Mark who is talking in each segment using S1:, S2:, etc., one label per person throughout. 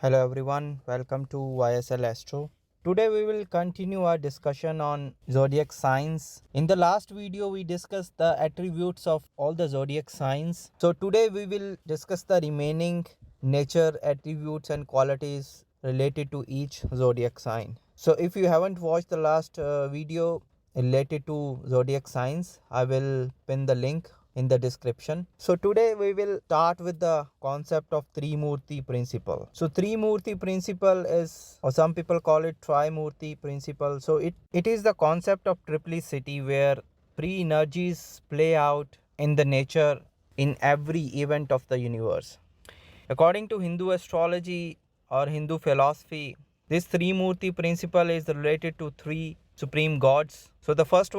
S1: Hello everyone, welcome to YSL Astro. Today we will continue our discussion on zodiac signs. In the last video we discussed the attributes of all the zodiac signs. So today we will discuss the remaining nature attributes and qualities related to each zodiac sign. So if you haven't watched the last video related to zodiac signs, I will pin the link in the description. So today we will start with the concept of Trimurti principle. So Trimurti principle is, or some people call it Trimurti principle. So it is the concept of triplicity where three energies play out in the nature in every event of the universe. According to Hindu astrology or Hindu philosophy, this Trimurti principle is related to three supreme gods. So the first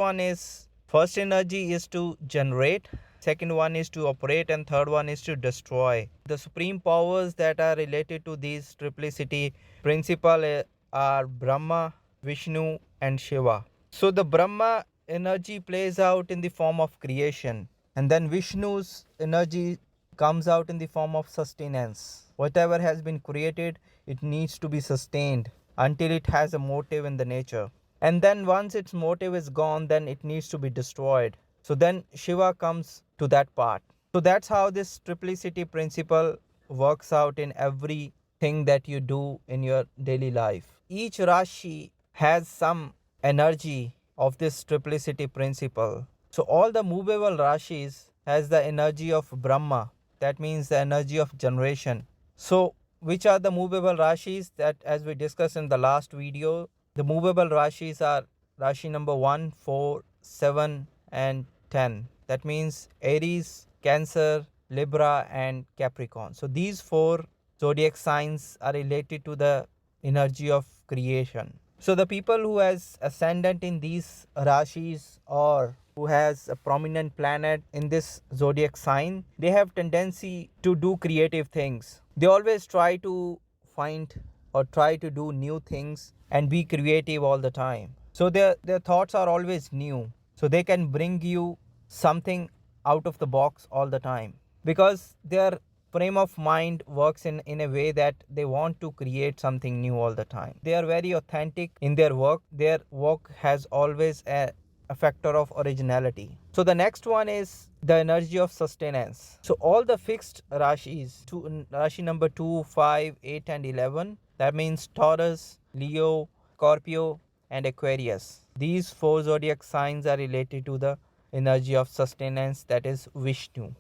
S1: energy is to generate, second one is to operate, and third one is to destroy. The supreme powers that are related to this triplicity principle are Brahma, Vishnu, and Shiva. So the Brahma energy plays out in the form of creation, and then Vishnu's energy comes out in the form of sustenance. Whatever has been created, it needs to be sustained until it has a motive in the nature. And then once its motive is gone, then it needs to be destroyed. So then Shiva comes to that part. So that's how this triplicity principle works out in everything that you do in your daily life. Each Rashi has some energy of this triplicity principle. So all the movable Rashis has the energy of Brahma. That means the energy of generation. So which are the movable Rashis? That, as we discussed in the last video, the movable Rashis are Rashi number 1, 4, 7 and 10. That means Aries, Cancer, Libra and Capricorn. So these four zodiac signs are related to the energy of creation. So the people who has ascendant in these Rashis or who has a prominent planet in this zodiac sign, they have tendency to do creative things. They always try to find or try to do new things and be creative all the time. So their thoughts are always new. So they can bring you something out of the box all the time, because their frame of mind works in a way that they want to create something new all the time. They are very authentic in their work. Their work has always a factor of originality. So the next one is the energy of sustenance. So all the fixed Rashis, Rashi number 2, 5, 8 and 11, that means Taurus, Leo, Scorpio and Aquarius. These four zodiac signs are related to the energy of sustenance, that is Vishnu.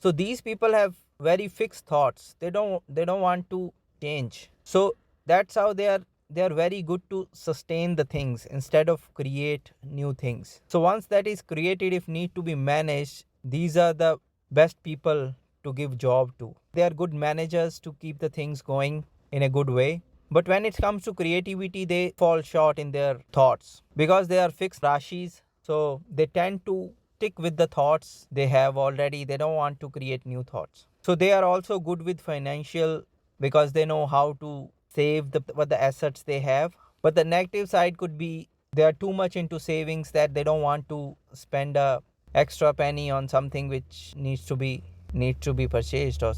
S1: So these people have very fixed thoughts. They don't want to change. So that's how they are very good to sustain the things instead of create new things. So once that is created, if need to be managed, these are the best people to give job to. They are good managers to keep the things going in a good way. But when it comes to creativity, they fall short in their thoughts because they are fixed Rashis. So they tend to stick with the thoughts they have already. They don't want to create new thoughts. So they are also good with financial because they know how to save what the assets they have. But the negative side could be they are too much into savings that they don't want to spend a extra penny on something which needs to be purchased or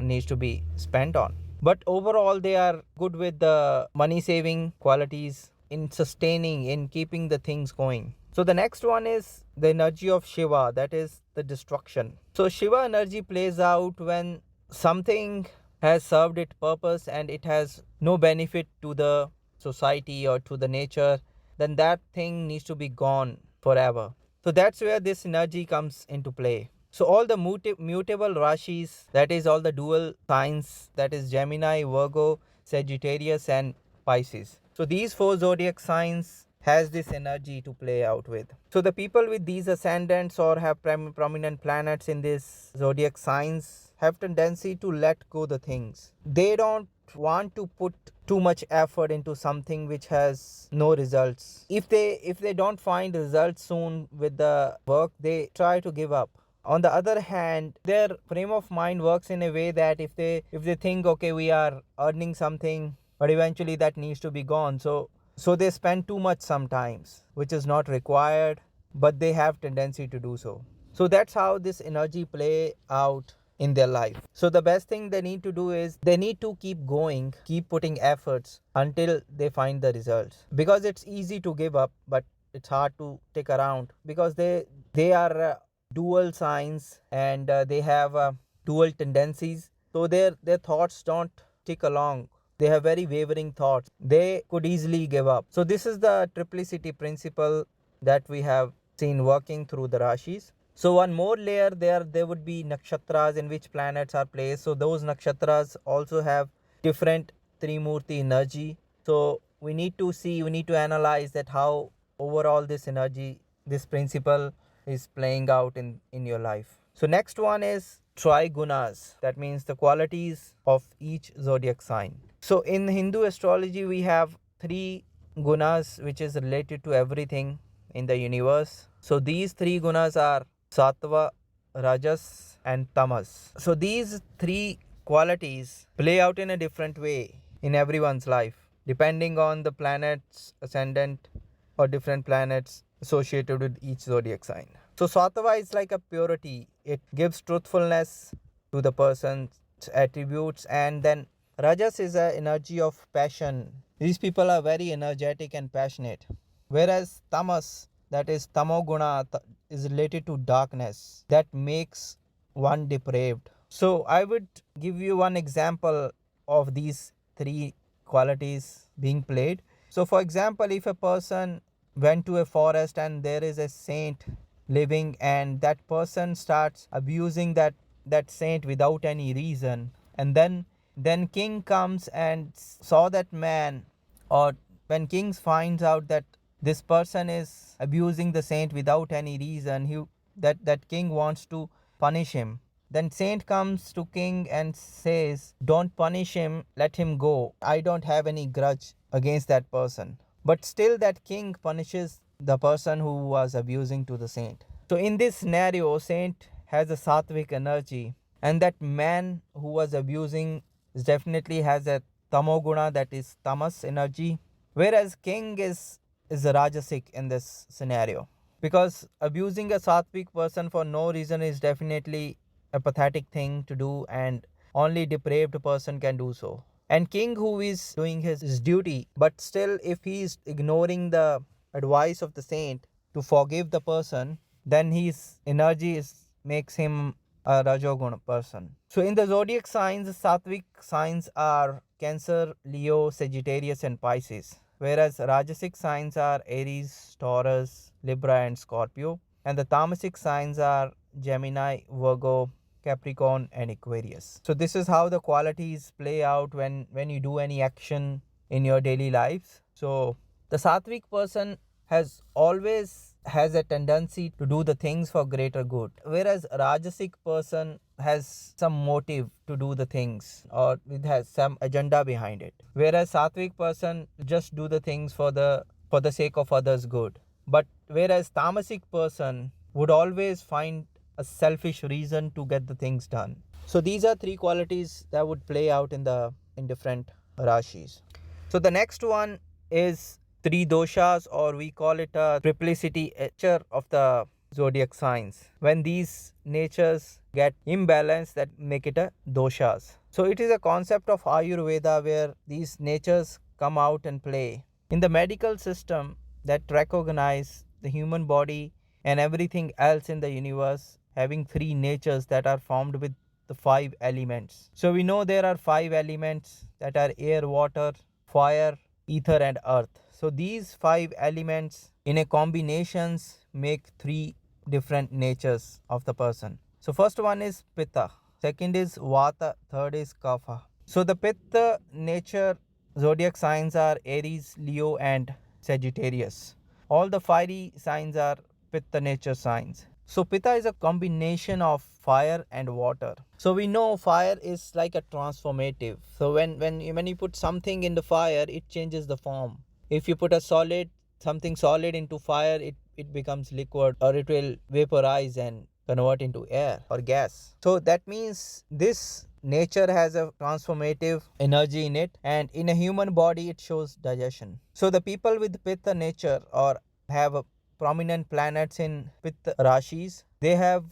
S1: needs to be spent on. But overall they are good with the money saving qualities in sustaining, in keeping the things going. So the next one is the energy of Shiva, that is the destruction. So Shiva energy plays out when something has served its purpose and it has no benefit to the society or to the nature, then that thing needs to be gone forever. So that's where this energy comes into play. So all the mutable Rashis, that is all the dual signs, that is Gemini, Virgo, Sagittarius and Pisces. So these four zodiac signs has this energy to play out with. So the people with these ascendants or have prominent planets in this zodiac signs have tendency to let go the things. They don't want to put too much effort into something which has no results. If they don't find results soon with the work, they try to give up. On the other hand, their frame of mind works in a way that if they think, okay, we are earning something, but eventually that needs to be gone, so they spend too much sometimes, which is not required, but they have tendency to do so. So that's how this energy play out in their life. So the best thing they need to do is they need to keep going, keep putting efforts until they find the results, because it's easy to give up, but it's hard to stick around, because they are dual signs, and they have dual tendencies. So their thoughts don't stick along. They have very wavering thoughts. They could easily give up. So this is the triplicity principle that we have seen working through the rashis. So one more layer there would be nakshatras, in which planets are placed. So those nakshatras also have different Trimurti energy. So we need to analyze that how overall this energy, this principle is playing out in your life. So next one is trigunas. That means the qualities of each zodiac sign. So in Hindu astrology, we have three gunas which is related to everything in the universe. So these three gunas are sattva, rajas, and tamas. So these three qualities play out in a different way in everyone's life, depending on the planet's ascendant or different planets associated with each zodiac sign. So sattva is like a purity. It gives truthfulness to the person's attributes. And then rajas is an energy of passion. These people are very energetic and passionate. Whereas tamas, that is tamoguna, is related to darkness that makes one depraved. So I would give you one example of these three qualities being played. So for example, if a person went to a forest and there is a saint living, and that person starts abusing that saint without any reason, and then king comes and saw that man, or when king finds out that this person is abusing the saint without any reason, that king wants to punish him. Then saint comes to king and says, don't punish him, let him go. I don't have any grudge against that person. But still that king punishes the person who was abusing to the saint. So in this scenario, saint has a sattvic energy, and that man who was abusing definitely has a tamoguna, that is tamas energy, whereas king is a rajasic in this scenario, because abusing a sattvic person for no reason is definitely a pathetic thing to do, and only depraved person can do so. And king who is doing his duty, but still if he is ignoring the advice of the saint to forgive the person, then his energy makes him a rajoguna person. So in the zodiac signs, sattvic signs are Cancer, Leo, Sagittarius, and Pisces, whereas rajasic signs are Aries, Taurus, Libra, and Scorpio, and the tamasic signs are Gemini, Virgo, Capricorn, and Aquarius. So this is how the qualities play out when you do any action in your daily lives. So the sattvic person always has a tendency to do the things for greater good, whereas rajasic person has some motive to do the things, or it has some agenda behind it, whereas sattvic person just do the things for the sake of others good. But whereas tamasic person would always find a selfish reason to get the things done. So these are three qualities that would play out in different rashis. So the next one is three doshas, or we call it a triplicity nature of the zodiac signs. When these natures get imbalanced, that make it a doshas. So it is a concept of Ayurveda where these natures come out and play. In the medical system that recognize the human body and everything else in the universe having three natures that are formed with the five elements. So we know there are five elements that are air, water, fire, ether, and earth. So these five elements in a combinations make three different natures of the person. So first one is pitta, second is vata, third is kapha. So the pitta nature zodiac signs are Aries, Leo, and Sagittarius. All the fiery signs are pitta nature signs. So pitta is a combination of fire and water. So we know fire is like a transformative. So when you put something in the fire, it changes the form. If you put something solid into fire, it becomes liquid, or it will vaporize and convert into air or gas. So that means this nature has a transformative energy in it, and in a human body it shows digestion. So the people with pitta nature or have a prominent planets in pitta rashis, They have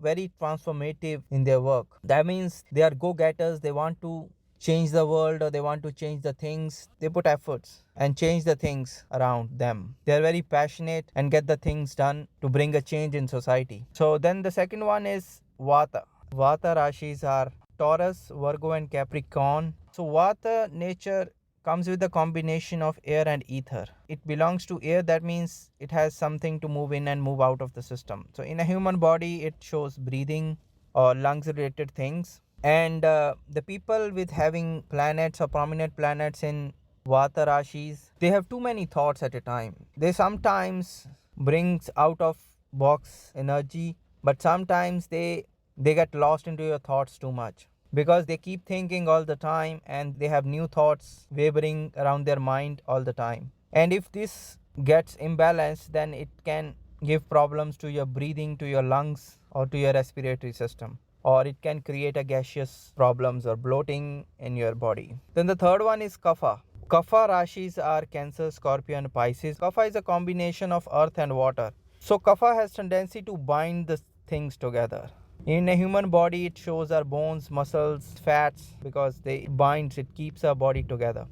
S1: very transformative in their work. That means they are go-getters. They want to change the world, or they want to change the things. They put efforts and change the things around them. They are very passionate and get the things done to bring a change in society. So then the second one is Vata. Vata Rashis are Taurus, Virgo and Capricorn. So Vata nature comes with a combination of air and ether. It belongs to air, that means it has something to move in and move out of the system. So in a human body, it shows breathing or lungs related things. And the people with having planets or prominent planets in Vata Rashis, they have too many thoughts at a time. They sometimes brings out of box energy, but sometimes they get lost into your thoughts too much, because they keep thinking all the time and they have new thoughts wavering around their mind all the time. And if this gets imbalanced, then it can give problems to your breathing, to your lungs, or to your respiratory system, or it can create a gaseous problems or bloating in your body. Then the third one is Kapha. Kapha Rashis are Cancer, Scorpio and Pisces. Kapha is a combination of earth and water. So Kapha has tendency to bind the things together. In a human body, it shows our bones, muscles, fats, because they binds, it keeps our body together.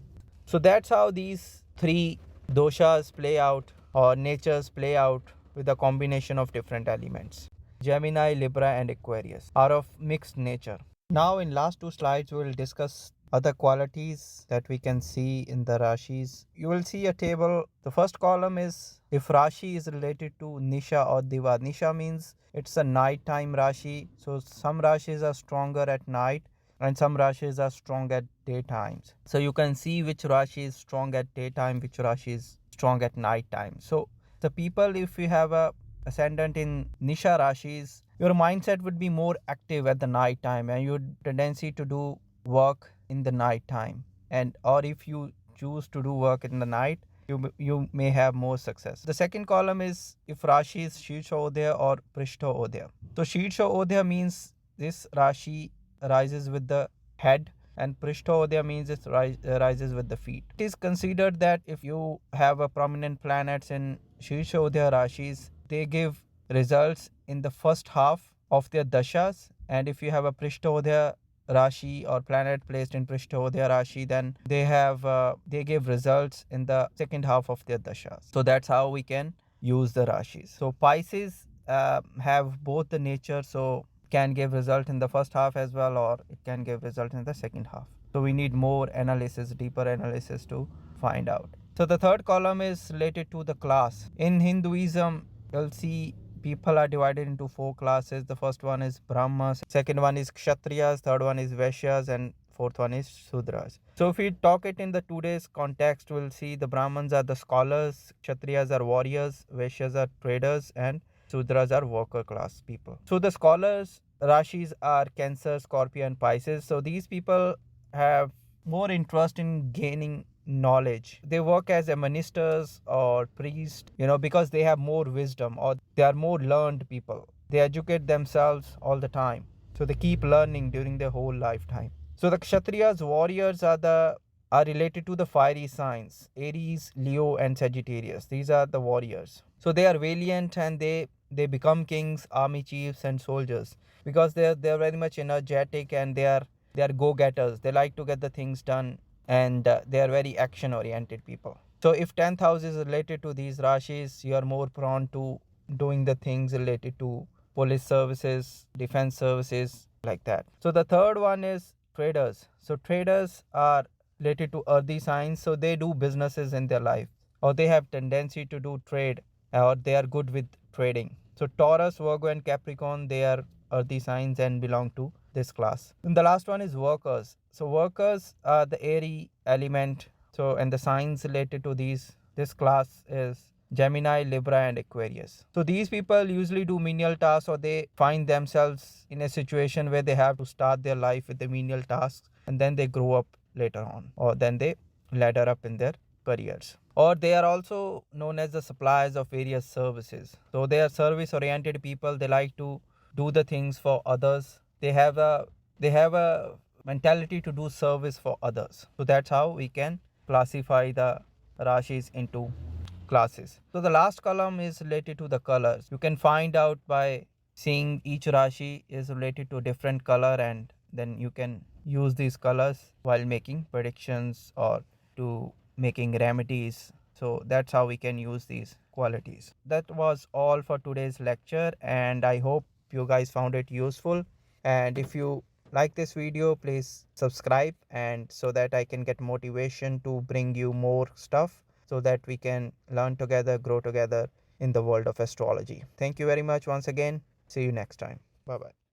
S1: So that's how these three doshas play out, or natures play out, with a combination of different elements. Gemini, Libra and Aquarius are of mixed nature. Now in last two slides we will discuss other qualities that we can see in the Rashis. You will see a table. The first column is if Rashi is related to Nisha or Diva. Nisha means it's a nighttime Rashi. So some Rashis are stronger at night and some Rashis are strong at daytimes. So you can see which Rashi is strong at daytime, which Rashi is strong at night time. So the people, if you have a ascendant in Nisha Rashis, your mindset would be more active at the night time and your tendency to do work in the night time. And or if you choose to do work in the night, you may have more success. The second column is if Rashi is Shirsha Odaya or Prishta Odaya. So Shirsha Odaya means this Rashi rises with the head, and Prishta Odaya means it rises with the feet. It is considered that if you have a prominent planets in Shirsha Odaya Rashis, they give results in the first half of their dashas, and if you have a Prishtodaya Rashi or planet placed in Prishtodaya Rashi, then they give results in the second half of their dashas. So that's how we can use the Rashis. So Pisces have both the nature, so can give result in the first half as well, or it can give result in the second half. So we need more analysis, deeper analysis to find out. So the third column is related to the class. In Hinduism, you'll see people are divided into four classes. The first one is Brahmas, second one is Kshatriyas, third one is Vaishyas, and fourth one is Sudras. So if we talk it in the today's context, we'll see the Brahmins are the scholars, Kshatriyas are warriors, Vaishyas are traders, and Sudras are worker class people. So the scholars Rashis are Cancer, Scorpio and Pisces. So these people have more interest in gaining knowledge. They work as a ministers or priest, because they have more wisdom, or they are more learned people. They educate themselves all the time. So they keep learning during their whole lifetime. So the Kshatriyas, warriors, are related to the fiery signs, Aries, Leo and Sagittarius. These are the warriors. So they are valiant and they become kings, army chiefs and soldiers, because they're very much energetic and they are go-getters. They like to get the things done, and they are very action oriented people. So if 10th house is related to these Rashis, you are more prone to doing the things related to police services, defense services, like that. So the third one is traders. So traders are related to earthy signs, so they do businesses in their life, or they have tendency to do trade, or they are good with trading. So Taurus, Virgo and Capricorn, they are earthy signs and belong to this class. And the last one is workers. So workers are the airy element. So and the signs related to this class is Gemini, Libra and Aquarius. So these people usually do menial tasks, or they find themselves in a situation where they have to start their life with the menial tasks and then they grow up later on, or then they ladder up in their careers. Or they are also known as the suppliers of various services. So they are service oriented people. They like to do the things for others. They have a mentality to do service for others. So that's how we can classify the Rashis into classes. So the last column is related to the colors. You can find out by seeing each Rashi is related to a different color, and then you can use these colors while making predictions or to making remedies. So that's how we can use these qualities. That was all for today's lecture, and I hope you guys found it useful. And if you like this video, please subscribe, and so that I can get motivation to bring you more stuff, so that we can learn together, grow together in the world of astrology. Thank you very much once again. See you next time. Bye bye.